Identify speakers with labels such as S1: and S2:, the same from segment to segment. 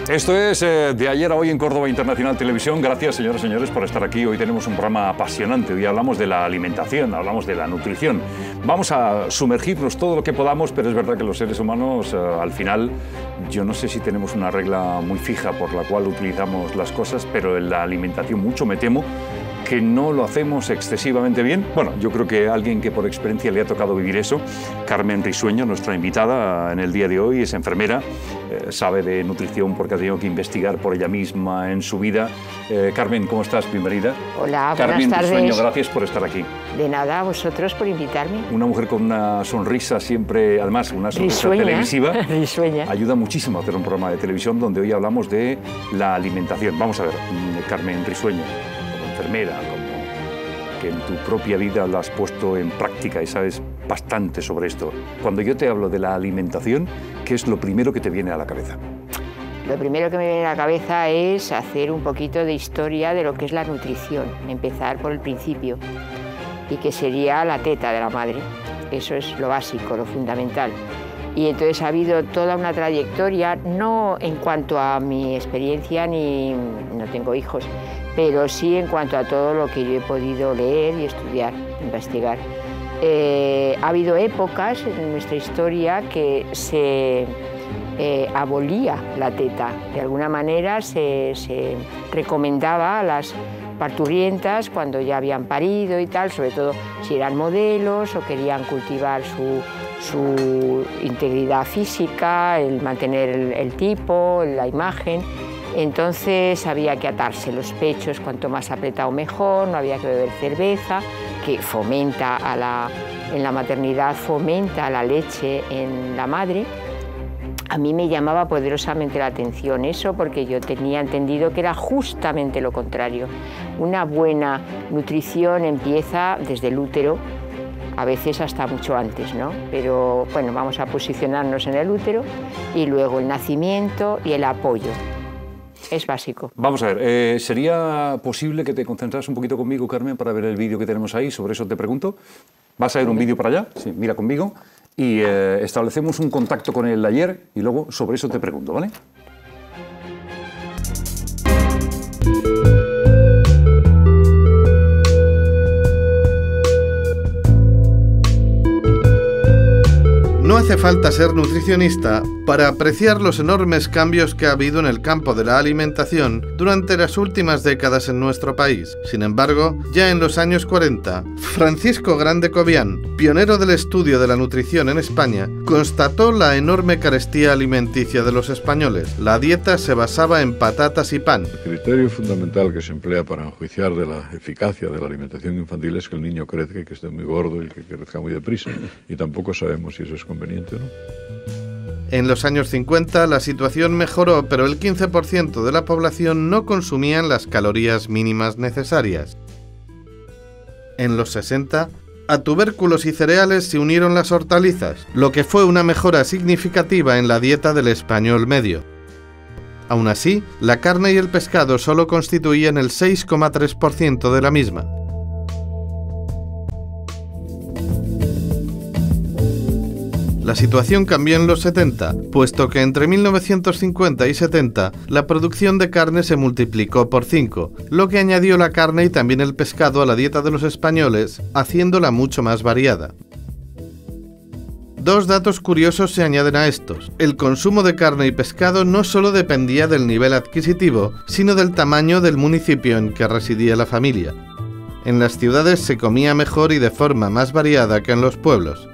S1: Esto es de ayer a hoy en Córdoba Internacional Televisión. Gracias, señoras y señores, por estar aquí. Hoy tenemos un programa apasionante. Hoy hablamos de la alimentación, hablamos de la nutrición. Vamos a sumergirnos todo lo que podamos, pero es verdad que los seres humanos, al final, yo no sé si tenemos una regla muy fija por la cual utilizamos las cosas, pero en la alimentación mucho me temo que no lo hacemos excesivamente bien. Bueno, yo creo que alguien que por experiencia le ha tocado vivir eso, Carmen Risueño, nuestra invitada en el día de hoy, es enfermera, sabe de nutrición porque ha tenido que investigar por ella misma en su vida. Carmen, ¿cómo estás? Bienvenida.
S2: Hola,
S1: Carmen
S2: buenas tardes.
S1: Risueño, gracias por estar aquí.
S2: De nada, a vosotros por invitarme.
S1: Una mujer con una sonrisa siempre, además una sonrisa televisiva,
S2: risueña.
S1: Ayuda muchísimo a hacer un programa de televisión donde hoy hablamos de la alimentación. Vamos a ver, Carmen Risueño, enfermera, como que en tu propia vida la has puesto en práctica y sabes bastante sobre esto. Cuando yo te hablo de la alimentación, ¿qué es lo primero que te viene a la cabeza?
S2: Lo primero que me viene a la cabeza es hacer un poquito de historia de lo que es la nutrición, empezar por el principio, y que sería la teta de la madre. Eso es lo básico, lo fundamental. Y entonces ha habido toda una trayectoria, no en cuanto a mi experiencia, no tengo hijos, pero sí en cuanto a todo lo que yo he podido leer y estudiar, investigar. Ha habido épocas en nuestra historia que se abolía la teta. De alguna manera se recomendaba a las parturientas cuando ya habían parido y tal, sobre todo si eran modelos o querían cultivar su integridad física, el mantener el tipo, la imagen. Entonces había que atarse los pechos, cuanto más apretado mejor, no había que beber cerveza, que fomenta en la maternidad, fomenta la leche en la madre. A mí me llamaba poderosamente la atención eso, porque yo tenía entendido que era justamente lo contrario. Una buena nutrición empieza desde el útero, a veces hasta mucho antes, ¿no? Pero bueno, vamos a posicionarnos en el útero, y luego el nacimiento y el apoyo. Es básico.
S1: Vamos a ver, ¿sería posible que te concentraras un poquito conmigo, Carmen, para ver el vídeo que tenemos ahí? Sobre eso te pregunto. ¿Vas a ver un vídeo para allá? Sí, mira conmigo. Y establecemos un contacto con él ayer y luego sobre eso te pregunto, ¿vale?
S3: No hace falta ser nutricionista para apreciar los enormes cambios que ha habido en el campo de la alimentación durante las últimas décadas en nuestro país. Sin embargo, ya en los años 40, Francisco Grande Cobian, pionero del estudio de la nutrición en España, constató la enorme carestía alimenticia de los españoles. La dieta se basaba en patatas y pan.
S4: El criterio fundamental que se emplea para enjuiciar de la eficacia de la alimentación infantil es que el niño crezca y que esté muy gordo y que crezca muy deprisa. Y tampoco sabemos si eso es conveniente o no.
S3: En los años 50 la situación mejoró, pero el 15% de la población no consumían las calorías mínimas necesarias. En los 60, a tubérculos y cereales se unieron las hortalizas, lo que fue una mejora significativa en la dieta del español medio. Aún así, la carne y el pescado solo constituían el 6,3% de la misma. La situación cambió en los 70, puesto que entre 1950 y 70 la producción de carne se multiplicó por 5, lo que añadió la carne y también el pescado a la dieta de los españoles, haciéndola mucho más variada. Dos datos curiosos se añaden a estos. El consumo de carne y pescado no solo dependía del nivel adquisitivo, sino del tamaño del municipio en que residía la familia. En las ciudades se comía mejor y de forma más variada que en los pueblos.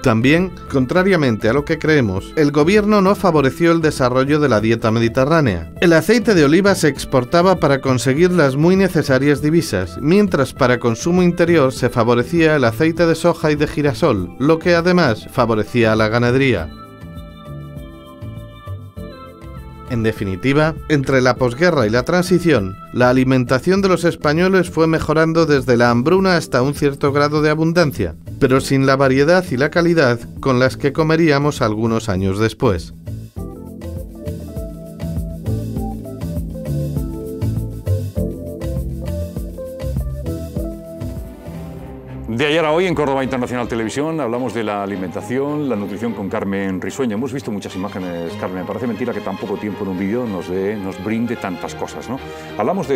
S3: También, contrariamente a lo que creemos, el gobierno no favoreció el desarrollo de la dieta mediterránea. El aceite de oliva se exportaba para conseguir las muy necesarias divisas, mientras para consumo interior se favorecía el aceite de soja y de girasol, lo que además favorecía a la ganadería. En definitiva, entre la posguerra y la transición, la alimentación de los españoles fue mejorando desde la hambruna hasta un cierto grado de abundancia, pero sin la variedad y la calidad con las que comeríamos algunos años después.
S1: De ayer a hoy en Córdoba Internacional Televisión hablamos de la alimentación, la nutrición con Carmen Risueño. Hemos visto muchas imágenes, Carmen. Me parece mentira que tan poco tiempo en un vídeo nos brinde tantas cosas, ¿no? Hablamos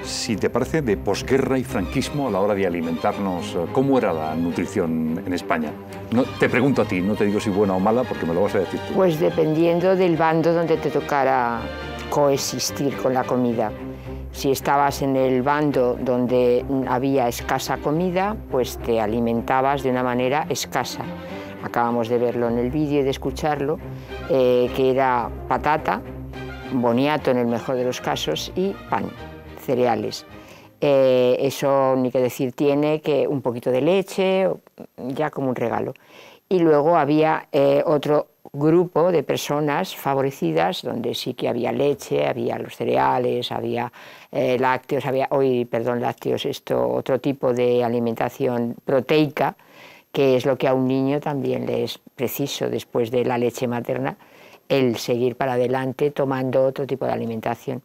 S1: si te parece, de posguerra y franquismo a la hora de alimentarnos. ¿Cómo era la nutrición en España? No, te pregunto a ti, no te digo si buena o mala porque me lo vas a decir tú.
S2: Pues dependiendo del bando donde te tocara coexistir con la comida. Si estabas en el bando donde había escasa comida, pues te alimentabas de una manera escasa. Acabamos de verlo en el vídeo y de escucharlo, que era patata, boniato en el mejor de los casos y pan, cereales. Eso ni que decir tiene, que un poquito de leche, ya como un regalo. Y luego había otro grupo de personas favorecidas donde sí que había leche, había los cereales, había lácteos, otro tipo de alimentación proteica, que es lo que a un niño también le es preciso después de la leche materna, el seguir para adelante tomando otro tipo de alimentación.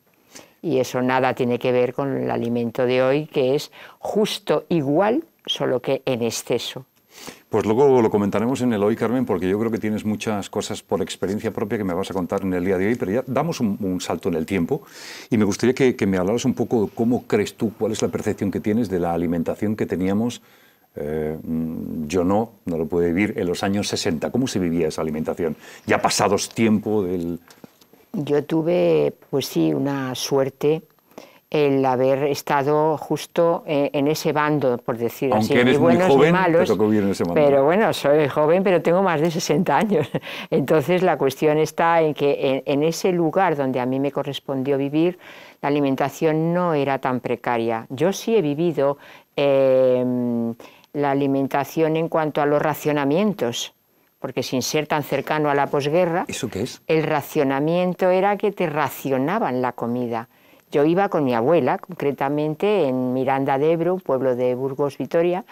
S2: Y eso nada tiene que ver con el alimento de hoy, que es justo igual, solo que en exceso.
S1: Pues luego lo comentaremos en el hoy, Carmen, porque yo creo que tienes muchas cosas por experiencia propia que me vas a contar en el día de hoy, pero ya damos un salto en el tiempo y me gustaría que me hablaras un poco de cómo crees tú, cuál es la percepción que tienes de la alimentación que teníamos, yo no lo pude vivir, en los años 60. ¿Cómo se vivía esa alimentación? Ya pasados tiempo del...
S2: Yo tuve, pues sí, una suerte el haber estado justo en ese bando, por decir así,
S1: aunque eres
S2: ni buenos
S1: muy joven,
S2: ni malos,
S1: te tocó vivir en ese bando.
S2: Pero bueno, soy joven, pero tengo más de 60 años. Entonces la cuestión está en que en ese lugar donde a mí me correspondió vivir, la alimentación no era tan precaria. Yo sí he vivido la alimentación en cuanto a los racionamientos, porque sin ser tan cercano a la posguerra,
S1: ¿eso qué es?
S2: El racionamiento era que te racionaban la comida. Yo iba con mi abuela, concretamente en Miranda de Ebro, un pueblo de Burgos, Vitoria.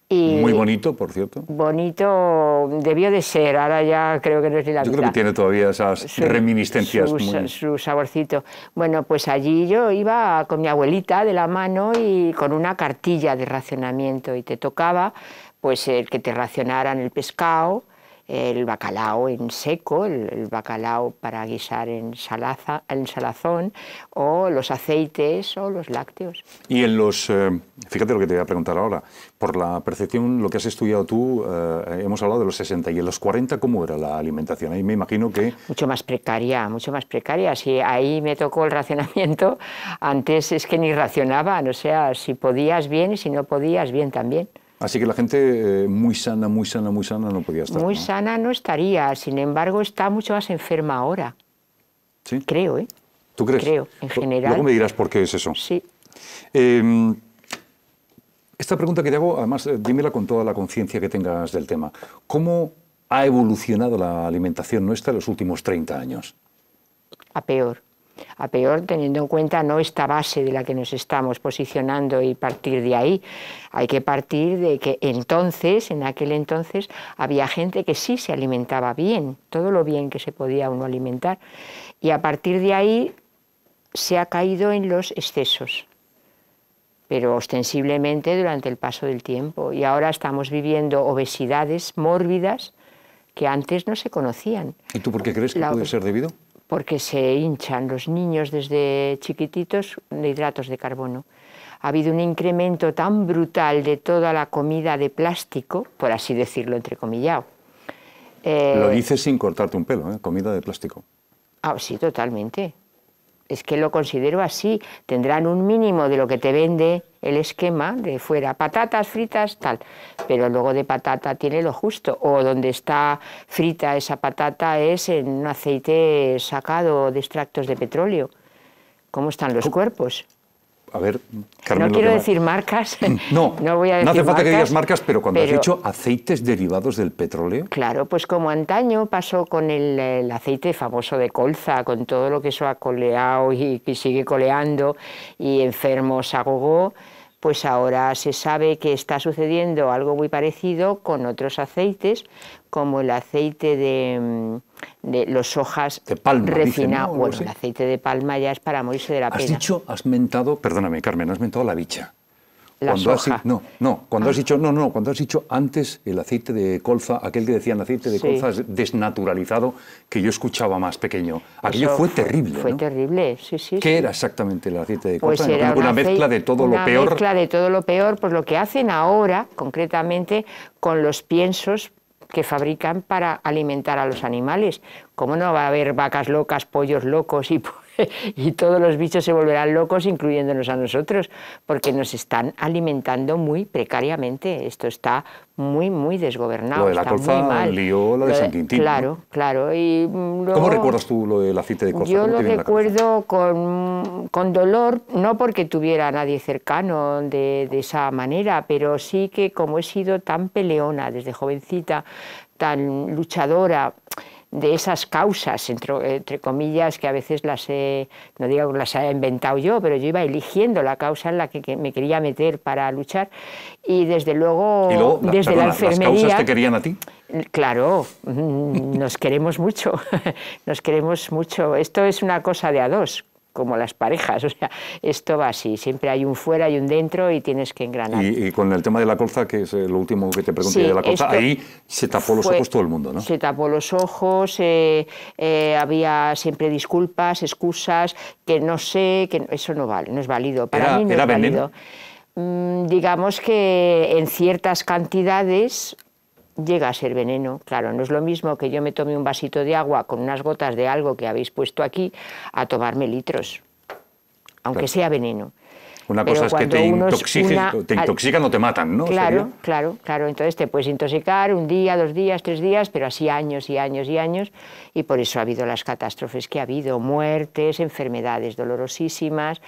S2: Y
S1: muy bonito, por cierto.
S2: Bonito debió de ser, ahora ya creo que no es ni la mitad.
S1: Yo creo que tiene todavía esas reminiscencias.
S2: Su saborcito. Bueno, pues allí yo iba con mi abuelita de la mano y con una cartilla de racionamiento y te tocaba pues el que te racionaran el pescado, el bacalao en seco, el bacalao para guisar en salazón, o los aceites o los lácteos.
S1: Y en los, fíjate lo que te voy a preguntar ahora, por la percepción, lo que has estudiado tú, hemos hablado de los 60, y en los 40, ¿cómo era la alimentación? Ahí me imagino que...
S2: Mucho más precaria, mucho más precaria. Si ahí me tocó el racionamiento, antes es que ni racionaban, o sea, si podías bien y si no podías bien también.
S1: Así que la gente muy sana no podía estar.
S2: Muy sana no estaría, sin embargo está mucho más enferma ahora.
S1: ¿Sí?
S2: Creo, ¿eh?
S1: ¿Tú crees?
S2: Creo, en general.
S1: Luego me dirás por qué es eso.
S2: Sí.
S1: Esta pregunta que te hago, además, dímela con toda la conciencia que tengas del tema. ¿Cómo ha evolucionado la alimentación nuestra en los últimos 30 años?
S2: A peor, teniendo en cuenta no esta base de la que nos estamos posicionando y partir de ahí. Hay que partir de que entonces, en aquel entonces, había gente que sí se alimentaba bien, todo lo bien que se podía uno alimentar, y a partir de ahí se ha caído en los excesos, pero ostensiblemente durante el paso del tiempo, y ahora estamos viviendo obesidades mórbidas que antes no se conocían.
S1: ¿Y tú por qué crees que puede ser debido?
S2: Porque se hinchan los niños desde chiquititos de hidratos de carbono. Ha habido un incremento tan brutal de toda la comida de plástico, por así decirlo, entrecomillado.
S1: Lo dices sin cortarte un pelo, ¿eh? Comida de plástico.
S2: Ah, sí, totalmente. Es que lo considero así. Tendrán un mínimo de lo que te vende el esquema de fuera, patatas fritas, tal, pero luego de patata tiene lo justo, o donde está frita esa patata es en un aceite sacado de extractos de petróleo. ¿Cómo están los cuerpos?
S1: A ver, Carmen,
S2: no quiero decir marcas.
S1: No,
S2: no voy a decir
S1: no hace falta
S2: marcas,
S1: que digas marcas, pero cuando has dicho aceites derivados del petróleo...
S2: Claro, pues como antaño pasó con el aceite famoso de colza, con todo lo que eso ha coleado y que sigue coleando, y enfermos a gogo, pues ahora se sabe que está sucediendo algo muy parecido con otros aceites, como el aceite de los sojas
S1: de palma,
S2: refinado.
S1: ¿no?
S2: Bueno, el aceite de palma ya es para morirse de la pena.
S1: Has mentado, perdóname Carmen, has mentado la bicha.
S2: La soja.
S1: Cuando has dicho antes el aceite de colza, aquel que decían aceite de colza desnaturalizado, que yo escuchaba más pequeño. Aquello fue terrible,
S2: Fue
S1: ¿no?
S2: terrible, sí.
S1: ¿Qué era exactamente el aceite de colza?
S2: Pues era
S1: una mezcla de todo lo peor.
S2: Una mezcla de todo lo peor, pues lo que hacen ahora, concretamente, con los piensos que fabrican para alimentar a los animales. ¿Cómo no va a haber vacas locas, pollos locos y todos los bichos se volverán locos, incluyéndonos a nosotros? Porque nos están alimentando muy precariamente. Esto está muy desgobernado.
S1: Lo de la colza lió la de San Quintín.
S2: Claro,
S1: ¿no?
S2: Claro. Y luego,
S1: ¿cómo recuerdas tú lo del aceite de colza?
S2: Yo lo recuerdo con dolor, no porque tuviera a nadie cercano de esa manera, pero sí que como he sido tan peleona desde jovencita, tan luchadora de esas causas, entre comillas, que a veces no digo que las haya inventado yo, pero yo iba eligiendo la causa en la que me quería meter para luchar, y desde luego, desde la enfermería...
S1: ¿Las causas te querían a ti?
S2: Claro, nos queremos mucho, nos queremos mucho. Esto es una cosa de a dos, como las parejas, o sea, esto va así, siempre hay un fuera y un dentro y tienes que engranar.
S1: Y con el tema de la colza, que es lo último que te pregunté de la colza, ahí se tapó los ojos todo el mundo, ¿no?
S2: Se tapó los ojos, había siempre disculpas, excusas, que no sé, que eso no vale, no es válido, para mí no es válido. Digamos que en ciertas cantidades llega a ser veneno. Claro, no es lo mismo que yo me tome un vasito de agua con unas gotas de algo que habéis puesto aquí a tomarme litros, aunque sea veneno.
S1: Una cosa es que te intoxican o te matan, ¿no?
S2: Claro. Entonces te puedes intoxicar un día, 2 días, 3 días, pero así años y años y años, y por eso ha habido las catástrofes que ha habido, muertes, enfermedades dolorosísimas.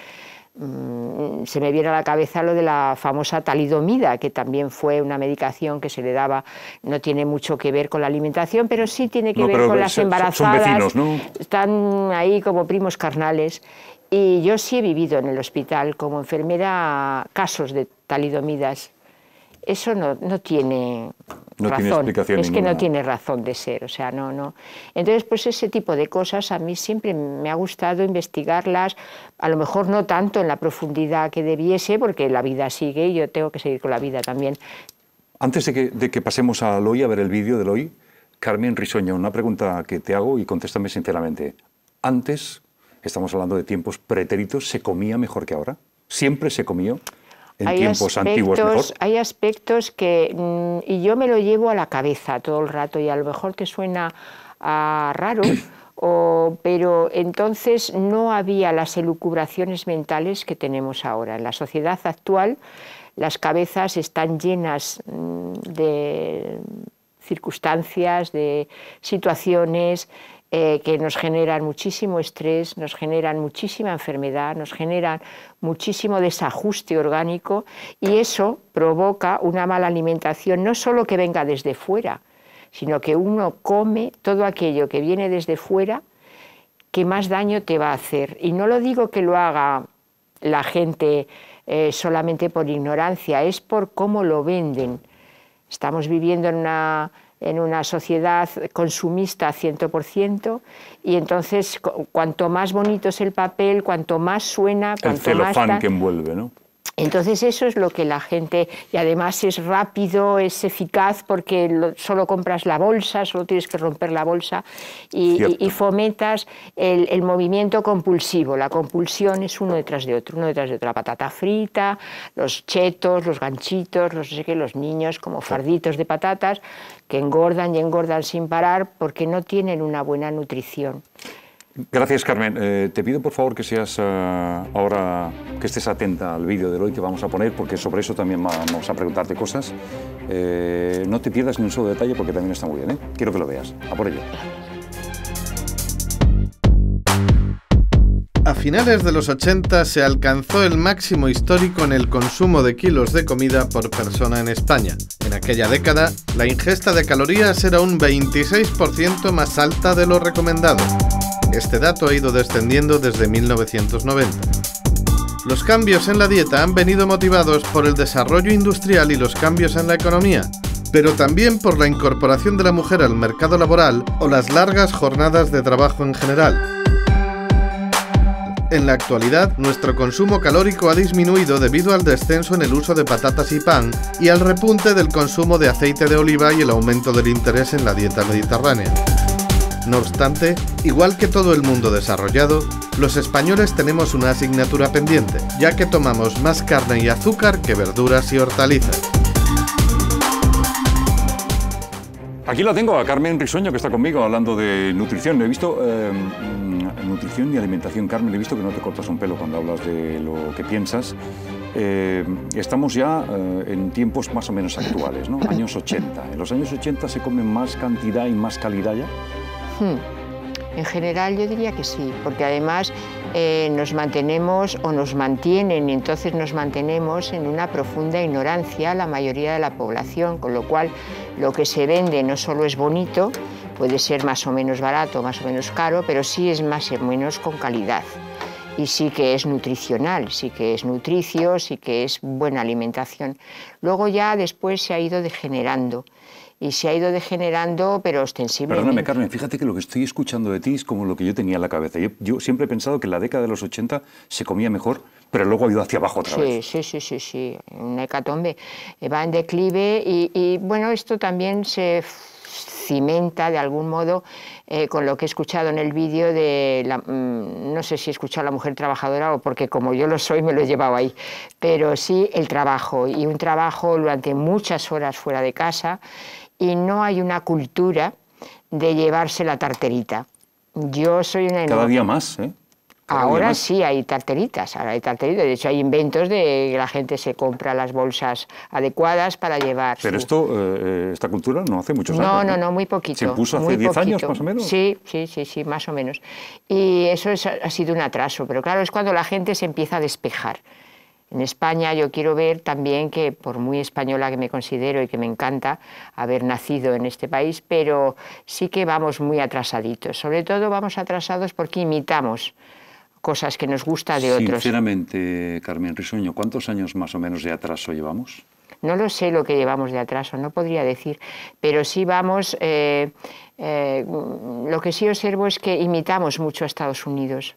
S2: Se me viene a la cabeza lo de la famosa talidomida, que también fue una medicación que se le daba, no tiene mucho que ver con la alimentación, pero sí tiene que ver con las embarazadas.
S1: Son vecinos, ¿no?
S2: Están ahí como primos carnales. Y yo sí he vivido en el hospital como enfermera casos de talidomidas. Eso no tiene razón.
S1: Tiene explicación
S2: es
S1: ninguna.
S2: Que no tiene razón de ser, o sea, no. Entonces, pues ese tipo de cosas a mí siempre me ha gustado investigarlas, a lo mejor no tanto en la profundidad que debiese, porque la vida sigue y yo tengo que seguir con la vida también.
S1: Antes de que pasemos al hoy, a ver el vídeo del hoy, Carmen Risueño, una pregunta que te hago y contéstame sinceramente. Antes, estamos hablando de tiempos pretéritos, ¿se comía mejor que ahora? ¿Siempre se comió? ¿En tiempos antiguos mejor?
S2: Hay aspectos que, y yo me lo llevo a la cabeza todo el rato, y a lo mejor te suena raro, pero entonces no había las elucubraciones mentales que tenemos ahora. En la sociedad actual las cabezas están llenas de circunstancias, de situaciones que nos generan muchísimo estrés, nos generan muchísima enfermedad, nos generan muchísimo desajuste orgánico, y eso provoca una mala alimentación, no solo que venga desde fuera, sino que uno come todo aquello que viene desde fuera que más daño te va a hacer. Y no lo digo que lo haga la gente solamente por ignorancia, es por cómo lo venden. Estamos viviendo en una sociedad consumista 100%, y entonces cuanto más bonito es el papel, cuanto más suena, cuanto
S1: el celofán
S2: más
S1: que envuelve, ¿no?
S2: Entonces eso es lo que la gente, y además es rápido, es eficaz, porque solo compras la bolsa, solo tienes que romper la bolsa, y fomentas el movimiento compulsivo. La compulsión es uno detrás de otro, la patata frita, los chetos, los ganchitos, no sé qué, los niños como farditos de patatas que engordan y engordan sin parar porque no tienen una buena nutrición.
S1: Gracias, Carmen. Te pido por favor que seas ahora, que estés atenta al vídeo de hoy que vamos a poner, porque sobre eso también vamos a preguntarte cosas. No te pierdas ni un solo detalle porque también está muy bien, ¿eh? Quiero que lo veas. A por ello.
S3: A finales de los 80 se alcanzó el máximo histórico en el consumo de kilos de comida por persona en España. En aquella década, la ingesta de calorías era un 26% más alta de lo recomendado. Este dato ha ido descendiendo desde 1990. Los cambios en la dieta han venido motivados por el desarrollo industrial y los cambios en la economía, pero también por la incorporación de la mujer al mercado laboral o las largas jornadas de trabajo en general. En la actualidad, nuestro consumo calórico ha disminuido debido al descenso en el uso de patatas y pan y al repunte del consumo de aceite de oliva y el aumento del interés en la dieta mediterránea. No obstante, igual que todo el mundo desarrollado, los españoles tenemos una asignatura pendiente, ya que tomamos más carne y azúcar que verduras y hortalizas.
S1: Aquí la tengo, a Carmen Risueño, que está conmigo hablando de nutrición. He visto nutrición y alimentación. Carmen, he visto que no te cortas un pelo cuando hablas de lo que piensas. Estamos ya en tiempos más o menos actuales, ¿no? Años 80. ¿En los años 80 se come más cantidad y más calidad ya?
S2: En general yo diría que sí, porque además nos mantenemos o nos mantienen, y entonces nos mantenemos en una profunda ignorancia la mayoría de la población, con lo cual lo que se vende no solo es bonito, puede ser más o menos barato, más o menos caro, pero sí es más o menos con calidad. Y sí que es nutricional, sí que es nutricio, sí que es buena alimentación. Luego ya después se ha ido degenerando. Y se ha ido degenerando, pero ostensiblemente.
S1: Perdóname, Carmen, fíjate que lo que estoy escuchando de ti es como lo que yo tenía en la cabeza. Yo siempre he pensado que en la década de los 80 se comía mejor, pero luego ha ido hacia abajo otra vez.
S2: Sí, una hecatombe. Va en declive y bueno, esto también se cimenta de algún modo con lo que he escuchado en el vídeo de, no sé si he escuchado a la mujer trabajadora o porque como yo lo soy me lo he llevado ahí, pero sí el trabajo, y un trabajo durante muchas horas fuera de casa, y no hay una cultura de llevarse la tarterita. Yo soy una...
S1: Cada día más, ¿eh?
S2: Ahora sí hay tarteritas, de hecho hay inventos de que la gente se compra las bolsas adecuadas para llevar.
S1: Pero esta cultura no hace muchos años.
S2: No, muy poquito.
S1: ¿Se impuso hace 10 años más o menos?
S2: Sí, más o menos. Y eso ha sido un atraso, pero claro, es cuando la gente se empieza a despejar. En España yo quiero ver también que, por muy española que me considero y que me encanta haber nacido en este país, pero sí que vamos muy atrasaditos. Sobre todo vamos atrasados porque imitamos cosas que nos gusta de otros.
S1: Sinceramente, Carmen Risueño, ¿cuántos años más o menos de atraso llevamos?
S2: No lo sé lo que llevamos de atraso, no podría decir, pero sí vamos... lo que sí observo es que imitamos mucho a Estados Unidos.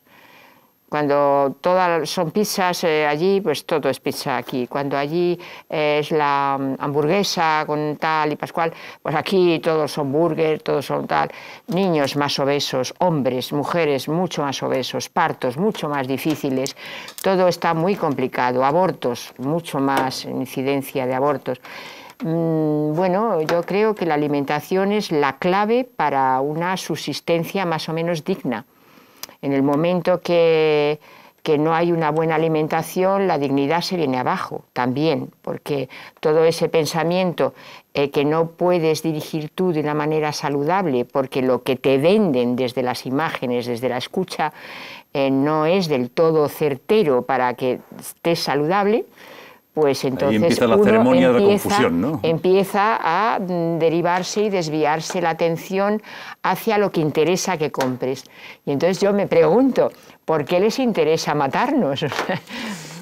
S2: Cuando todas son pizzas allí, pues todo es pizza aquí. Cuando allí es la hamburguesa con tal y pascual, pues aquí todos son burgers, todos son tal. Niños más obesos, hombres, mujeres mucho más obesos, partos mucho más difíciles. Todo está muy complicado. Abortos, mucho más incidencia de abortos. Bueno, yo creo que la alimentación es la clave para una subsistencia más o menos digna. En el momento que no hay una buena alimentación, la dignidad se viene abajo también, porque todo ese pensamiento que no puedes dirigir tú de una manera saludable, porque lo que te venden desde las imágenes, desde la escucha, no es del todo certero para que estés saludable, pues entonces
S1: ahí empieza la ceremonia de la confusión, ¿no?
S2: Empieza a derivarse y desviarse la atención hacia lo que interesa que compres. Y entonces yo me pregunto, ¿por qué les interesa matarnos?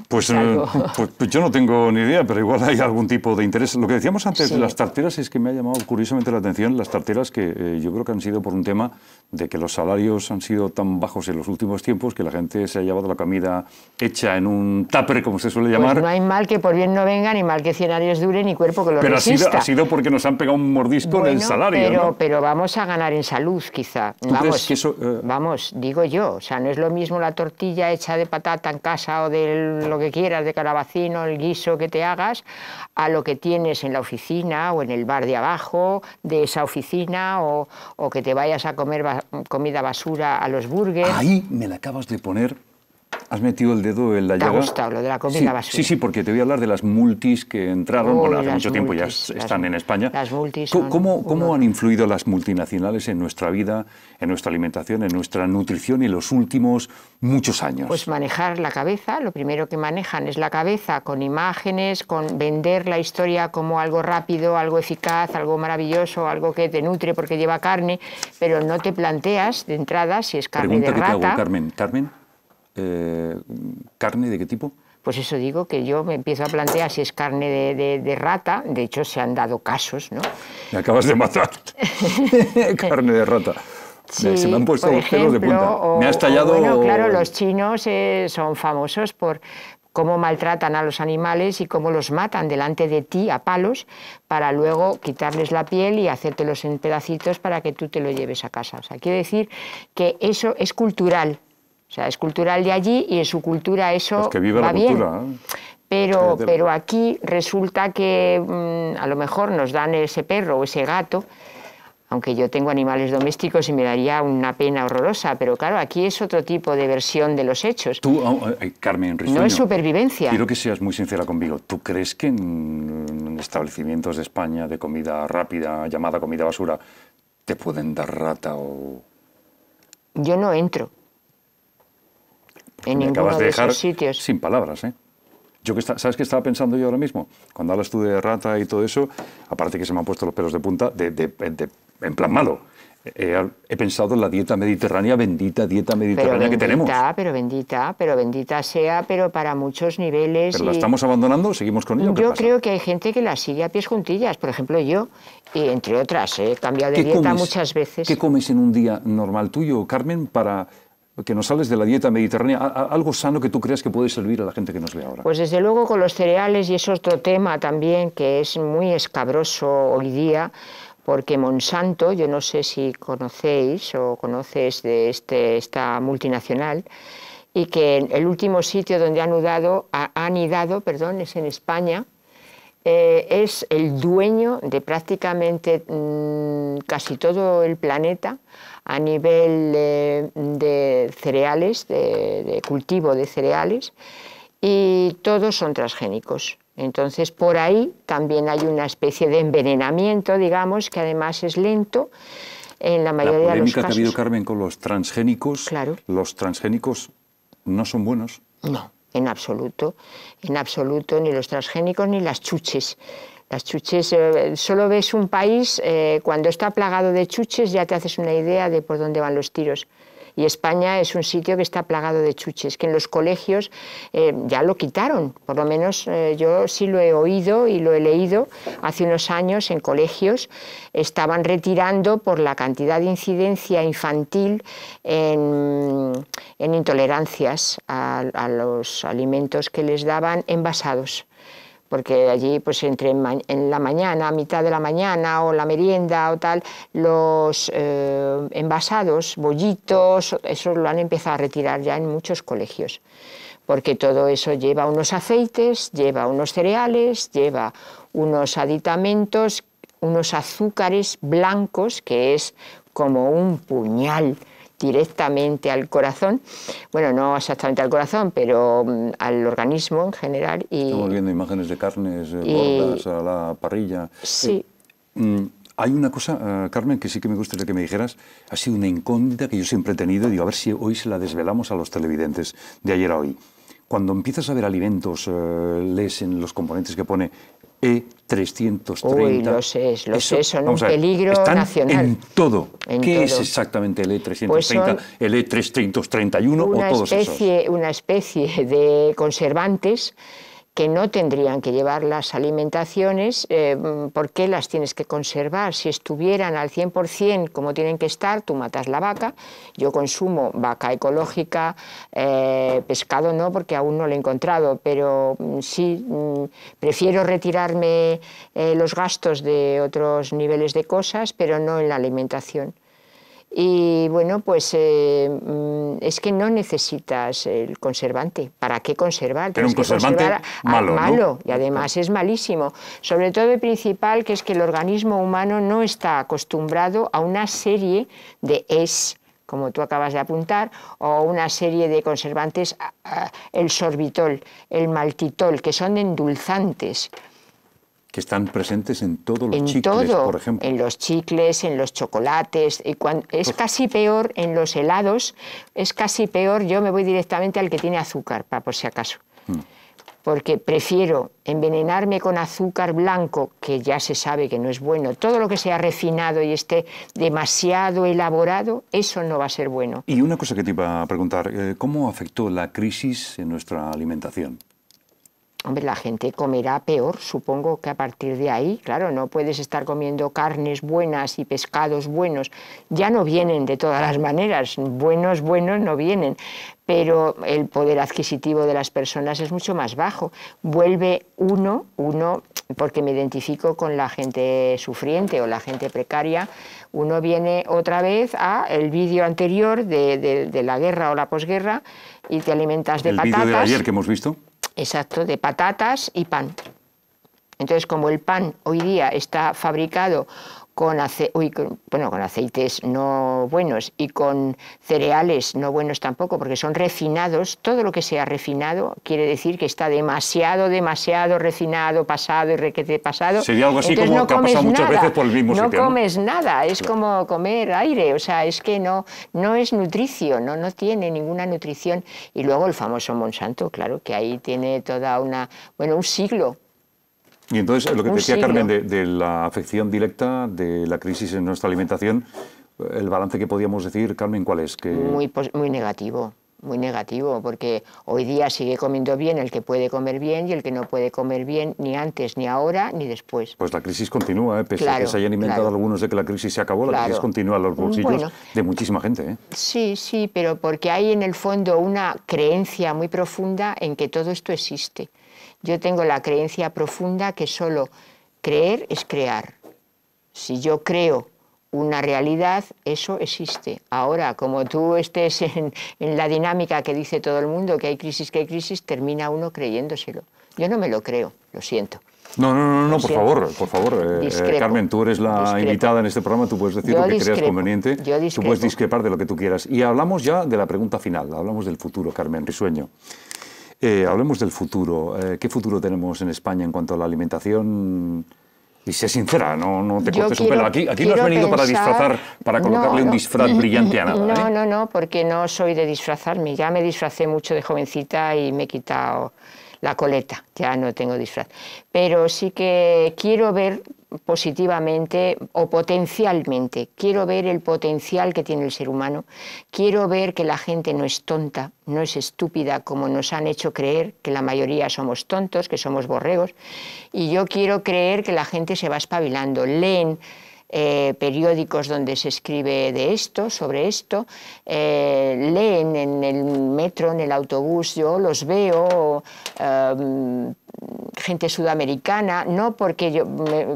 S1: Pues yo no tengo ni idea, pero igual hay algún tipo de interés. Lo que decíamos antes de las tarteras es que me ha llamado curiosamente la atención las tarteras que yo creo que han sido por un tema de que los salarios han sido tan bajos en los últimos tiempos que la gente se ha llevado la comida hecha en un tupper, como se suele llamar.
S2: Pues no hay mal que por bien no venga, ni mal que 100 años dure, ni cuerpo que lo resista.
S1: Pero ha sido porque nos han pegado un mordisco en el salario, ¿no?
S2: Pero vamos a ganar en salud, quizá.
S1: ¿Tú crees que eso,
S2: Vamos, digo yo, o sea, no es lo mismo la tortilla hecha de patata en casa o de lo que quieras, de calabacín o el guiso que te hagas, a lo que tienes en la oficina o en el bar de abajo de esa oficina, o que te vayas a comer comida basura a los burgers.
S1: Ahí me la acabas de poner. Has metido el dedo en la llaga.
S2: ¿Te ha gustado lo de la comida basura?
S1: Sí, porque te voy a hablar de las multis que entraron, bueno, hace mucho tiempo ya están en España.
S2: Las multis
S1: ¿Cómo han influido las multinacionales en nuestra vida, en nuestra alimentación, en nuestra nutrición en los últimos muchos años?
S2: Pues manejar la cabeza, lo primero que manejan es la cabeza, con imágenes, con vender la historia como algo rápido, algo eficaz, algo maravilloso, algo que te nutre porque lleva carne, pero no te planteas de entrada si es carne de rata.
S1: Pregunta que te hago, Carmen. ¿Carne de qué tipo?
S2: Pues eso digo, que yo me empiezo a plantear si es carne de rata. De hecho, se han dado casos, ¿no?
S1: Me acabas de matar. Carne de rata.
S2: Sí,
S1: se me han puesto
S2: por
S1: los pelos de
S2: ejemplo,
S1: punta. Me ha estallado...
S2: Bueno, claro, los chinos son famosos por cómo maltratan a los animales y cómo los matan delante de ti a palos para luego quitarles la piel y hacértelos en pedacitos para que tú te lo lleves a casa. O sea, quiere decir que eso es cultural. O sea, es cultural de allí y en su cultura eso
S1: pues que vive
S2: va
S1: la cultura,
S2: bien.
S1: ¿eh?
S2: Pero aquí resulta que a lo mejor nos dan ese perro o ese gato, aunque yo tengo animales domésticos y me daría una pena horrorosa, pero claro, aquí es otro tipo de versión de los hechos.
S1: Tú, Carmen Risueño,
S2: no es supervivencia.
S1: Quiero que seas muy sincera conmigo. ¿Tú crees que en establecimientos de España de comida rápida, llamada comida basura, te pueden dar rata o...?
S2: Yo no entro en ninguno de esos sitios.
S1: Sin palabras, ¿eh? ¿Sabes qué estaba pensando yo ahora mismo? Cuando hablas tú de rata y todo eso, aparte que se me han puesto los pelos de punta, en plan malo. He pensado en la dieta mediterránea, bendita dieta mediterránea que tenemos.
S2: Pero bendita sea, pero para muchos niveles.
S1: ¿Pero la estamos abandonando o seguimos con ello?
S2: Yo creo que hay gente que la sigue a pies juntillas. Por ejemplo, yo, y entre otras, he cambiado de dieta muchas veces.
S1: ¿Qué comes en un día normal tuyo, Carmen, para que nos hables de la dieta mediterránea? Algo sano que tú creas que puede servir a la gente que nos ve ahora.
S2: Pues desde luego con los cereales, y es otro tema también que es muy escabroso hoy día, porque Monsanto, yo no sé si conocéis o conoces de esta multinacional, y que el último sitio donde han anidado, es en España. Es el dueño de prácticamente casi todo el planeta a nivel de cereales, de cultivo de cereales, y todos son transgénicos. Entonces, por ahí también hay una especie de envenenamiento, digamos, que además es lento en la mayoría de los casos.
S1: La polémica que ha habido, Carmen, con los transgénicos,
S2: claro.
S1: ¿Los transgénicos no son buenos?
S2: No, en absoluto, ni los transgénicos ni las chuches. Las chuches, solo ves un país, cuando está plagado de chuches ya te haces una idea de por dónde van los tiros. Y España es un sitio que está plagado de chuches, que en los colegios ya lo quitaron, por lo menos yo sí lo he oído y lo he leído. Hace unos años en colegios estaban retirando por la cantidad de incidencia infantil en intolerancias a los alimentos que les daban envasados. Porque allí, pues en la mañana, a mitad de la mañana, o la merienda o tal, los envasados, bollitos, eso lo han empezado a retirar ya en muchos colegios. Porque todo eso lleva unos aceites, lleva unos cereales, lleva unos aditamentos, unos azúcares blancos, que es como un puñal directamente al corazón, bueno, no exactamente al corazón, pero al organismo en general.
S1: Estamos viendo imágenes de carnes gordas a la parrilla.
S2: Sí.
S1: Hay una cosa, Carmen, que sí que me gustaría que me dijeras, ha sido una incógnita que yo siempre he tenido, y digo, a ver si hoy se la desvelamos a los televidentes de ayer a hoy. Cuando empiezas a ver alimentos, lees en los componentes que pone E330...
S2: Uy, lo sé, son un peligro nacional.
S1: En todo. ¿Qué es exactamente el E330,
S2: pues
S1: el E331 o todos esos?
S2: Una especie de conservantes que no tendrían que llevar las alimentaciones. ¿Por qué las tienes que conservar? Si estuvieran al 100% como tienen que estar, tú matas la vaca. Yo consumo vaca ecológica, pescado no, porque aún no lo he encontrado, pero sí prefiero retirarme los gastos de otros niveles de cosas, pero no en la alimentación. Y bueno, pues es que no necesitas el conservante. ¿Para qué conservar?
S1: Pero un conservante malo, ¿no?
S2: Y además es malísimo. Sobre todo el principal, que es que el organismo humano no está acostumbrado a una serie de como tú acabas de apuntar, o una serie de conservantes, el sorbitol, el maltitol, que son endulzantes.
S1: Que están presentes en todos los chicles, por ejemplo.
S2: En los chicles, en los chocolates. Es casi peor en los helados, es casi peor, yo me voy directamente al que tiene azúcar, por si acaso. Porque prefiero envenenarme con azúcar blanco, que ya se sabe que no es bueno. Todo lo que sea refinado y esté demasiado elaborado, eso no va a ser bueno.
S1: Y una cosa que te iba a preguntar, ¿cómo afectó la crisis en nuestra alimentación?
S2: hombre, la gente comerá peor, supongo que a partir de ahí, claro, no puedes estar comiendo carnes buenas y pescados buenos, ya no vienen de todas las maneras, buenos no vienen, pero el poder adquisitivo de las personas es mucho más bajo. Vuelve uno, porque me identifico con la gente sufriente o la gente precaria, uno viene otra vez a el vídeo anterior de la guerra o la posguerra y te alimentas de patatas.
S1: El vídeo de ayer que hemos visto.
S2: Exacto, de patatas y pan. Entonces, como el pan hoy día está fabricado con aceites no buenos y con cereales no buenos tampoco, porque son refinados, todo lo que sea refinado quiere decir que está demasiado refinado, pasado y requete pasado.
S1: Sería algo así.
S2: Entonces,
S1: como que ha pasado muchas veces por el mismo sitio.
S2: No comes nada, es como comer aire, o sea, es que no es nutricio, no tiene ninguna nutrición. Y luego el famoso Monsanto, claro, que ahí tiene toda un siglo.
S1: Y entonces, lo que decía Carmen de la afección directa de la crisis en nuestra alimentación, el balance que podíamos decir, Carmen, ¿cuál es?
S2: Muy negativo, porque hoy día sigue comiendo bien el que puede comer bien y el que no puede comer bien ni antes, ni ahora, ni después.
S1: Pues la crisis continúa, pese a que se hayan inventado algunos de que la crisis se acabó, la crisis continúa en los bolsillos de muchísima gente.
S2: Sí, pero porque hay en el fondo una creencia muy profunda en que todo esto existe. Yo tengo la creencia profunda que solo creer es crear. Si yo creo una realidad, eso existe. Ahora, como tú estés en la dinámica que dice todo el mundo, que hay crisis, termina uno creyéndoselo. Yo no me lo creo, lo siento.
S1: No, por favor. Carmen, tú eres la invitada en este programa, tú puedes decir lo que creas conveniente, tú puedes discrepar de lo que tú quieras. Y hablamos ya de la pregunta final, hablamos del futuro, Carmen Risueño. Hablemos del futuro. ¿Qué futuro tenemos en España en cuanto a la alimentación? Y sé sincera, no te cortes un pelo. Aquí no has venido para disfrazar, para colocarle un disfraz brillante a nada.
S2: No, porque no soy de disfrazarme. Ya me disfracé mucho de jovencita y me he quitado la coleta, ya no tengo disfraz. Pero sí que quiero ver positivamente o potencialmente, quiero ver el potencial que tiene el ser humano, quiero ver que la gente no es tonta, no es estúpida como nos han hecho creer, que la mayoría somos tontos, que somos borregos, y yo quiero creer que la gente se va espabilando, leen periódicos donde se escribe de esto, sobre esto, leen en el metro, en el autobús, yo los veo, gente sudamericana, no porque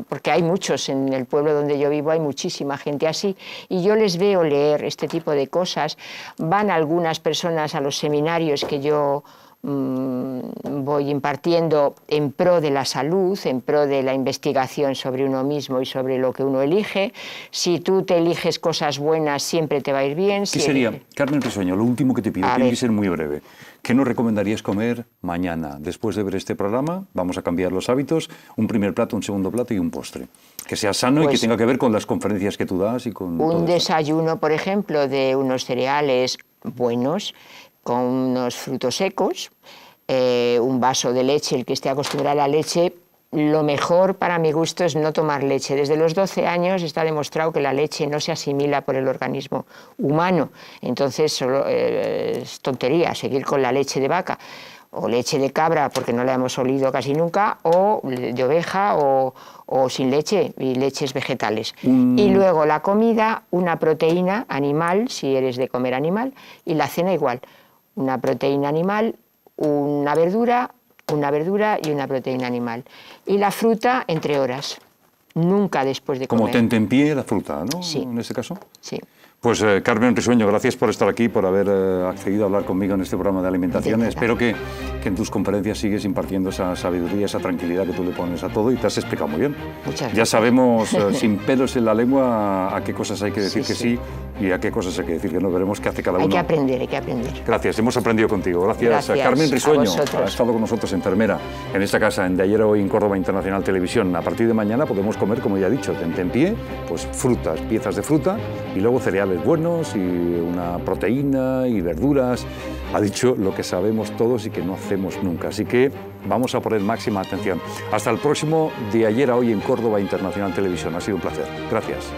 S2: porque hay muchos en el pueblo donde yo vivo, hay muchísima gente así, y yo les veo leer este tipo de cosas. Van algunas personas a los seminarios que yo voy impartiendo en pro de la salud, en pro de la investigación sobre uno mismo y sobre lo que uno elige. Si tú te eliges cosas buenas, siempre te va a ir bien.
S1: ¿Qué sería, Carmen Risueño, lo último que te pido? Tiene que ser muy breve. ¿Qué nos recomendarías comer mañana? Después de ver este programa, vamos a cambiar los hábitos, un primer plato, un segundo plato y un postre. Que sea sano y que tenga que ver con las conferencias que tú das y con
S2: un desayuno, por ejemplo, de unos cereales buenos, con unos frutos secos, un vaso de leche, el que esté acostumbrado a la leche. Lo mejor para mi gusto es no tomar leche. Desde los 12 años está demostrado que la leche no se asimila por el organismo humano, entonces solo es tontería seguir con la leche de vaca o leche de cabra, porque no la hemos olido casi nunca, o de oveja o sin leche y leches vegetales. Y luego la comida, una proteína animal, si eres de comer animal, y la cena igual. Una proteína animal, una verdura y una proteína animal. Y la fruta entre horas, nunca después de comer.
S1: Como tentempié la fruta, ¿no?
S2: Sí.
S1: En este caso.
S2: Sí.
S1: Pues Carmen Risueño, gracias por estar aquí, por haber accedido a hablar conmigo en este programa de alimentación. Espero que en tus conferencias sigues impartiendo esa sabiduría, esa tranquilidad que tú le pones a todo y te has explicado muy bien.
S2: Muchas gracias.
S1: Ya sabemos sin pelos en la lengua a qué cosas hay que decir que sí y a qué cosas hay que decir que no. Veremos qué hace cada uno.
S2: Hay que aprender.
S1: Gracias, hemos aprendido contigo. Gracias Carmen Risueño, ha estado con nosotros, enfermera, en esta casa, en De Ayer a Hoy, en Córdoba Internacional Televisión. A partir de mañana podemos comer, como ya he dicho, tentempié, pues frutas, piezas de fruta y luego cereales buenos y una proteína y verduras. Ha dicho lo que sabemos todos y que no hacemos nunca. Así que vamos a poner máxima atención. Hasta el próximo De Ayer a Hoy en Córdoba Internacional Televisión. Ha sido un placer. Gracias.